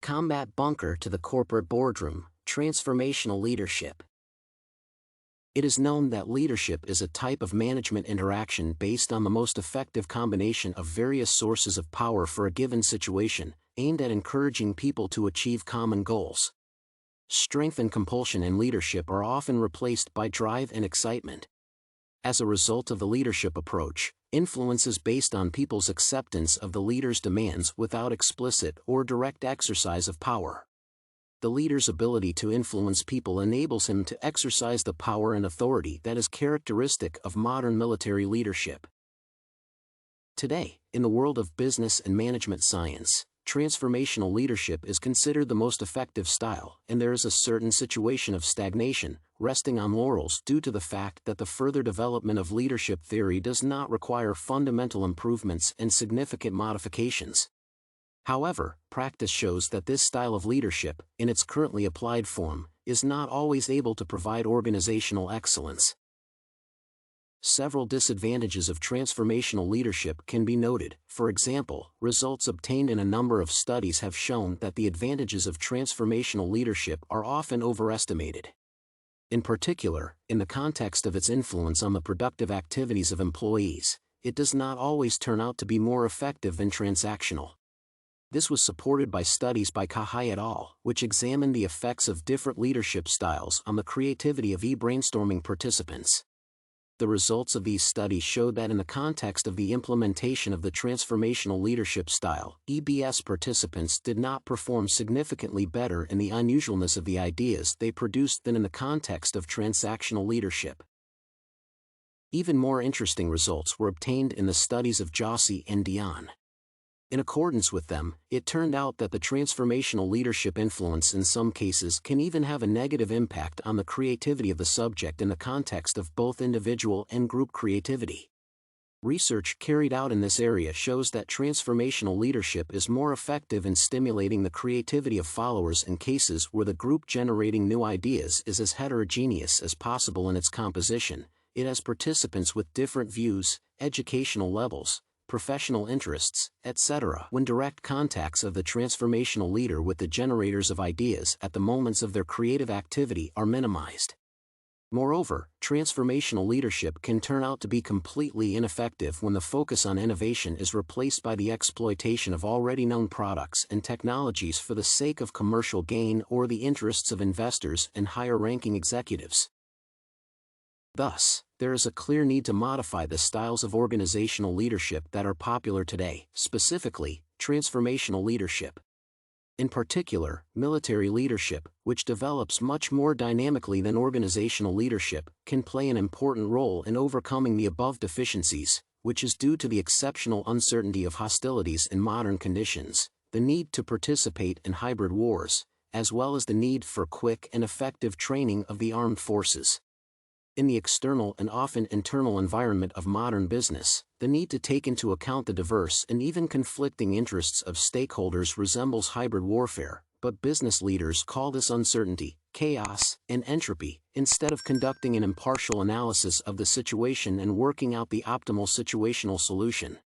combat bunker to the corporate boardroom, transformational leadership. It is known that leadership is a type of management interaction based on the most effective combination of various sources of power for a given situation, aimed at encouraging people to achieve common goals. Strength and compulsion in leadership are often replaced by drive and excitement. As a result of the leadership approach, influence is based on people's acceptance of the leader's demands without explicit or direct exercise of power. The leader's ability to influence people enables him to exercise the power and authority that is characteristic of modern military leadership. Today, in the world of business and management science, transformational leadership is considered the most effective style, and there is a certain situation of stagnation, resting on laurels due to the fact that the further development of leadership theory does not require fundamental improvements and significant modifications. However, practice shows that this style of leadership, in its currently applied form, is not always able to provide organizational excellence. Several disadvantages of transformational leadership can be noted. For example, results obtained in a number of studies have shown that the advantages of transformational leadership are often overestimated. In particular, in the context of its influence on the productive activities of employees, it does not always turn out to be more effective than transactional. This was supported by studies by Kahai et al., which examined the effects of different leadership styles on the creativity of brainstorming participants. The results of these studies showed that in the context of the implementation of the transformational leadership style, EBS participants did not perform significantly better in the unusualness of the ideas they produced than in the context of transactional leadership. Even more interesting results were obtained in the studies of Jaussi and Dionne. In accordance with them, it turned out that the transformational leadership influence in some cases can even have a negative impact on the creativity of the subject in the context of both individual and group creativity. Research carried out in this area shows that transformational leadership is more effective in stimulating the creativity of followers in cases where the group generating new ideas is as heterogeneous as possible in its composition. It has participants with different views, educational levels, professional interests, etc. when direct contacts of the transformational leader with the generators of ideas at the moments of their creative activity are minimized. Moreover, transformational leadership can turn out to be completely ineffective when the focus on innovation is replaced by the exploitation of already known products and technologies for the sake of commercial gain or the interests of investors and higher-ranking executives. Thus, there is a clear need to modify the styles of organizational leadership that are popular today, specifically, transformational leadership. In particular, military leadership, which develops much more dynamically than organizational leadership, can play an important role in overcoming the above deficiencies, which is due to the exceptional uncertainty of hostilities in modern conditions, the need to participate in hybrid wars, as well as the need for quick and effective training of the armed forces. In the external and often internal environment of modern business, the need to take into account the diverse and even conflicting interests of stakeholders resembles hybrid warfare, but business leaders call this uncertainty, chaos, and entropy, instead of conducting an impartial analysis of the situation and working out the optimal situational solution.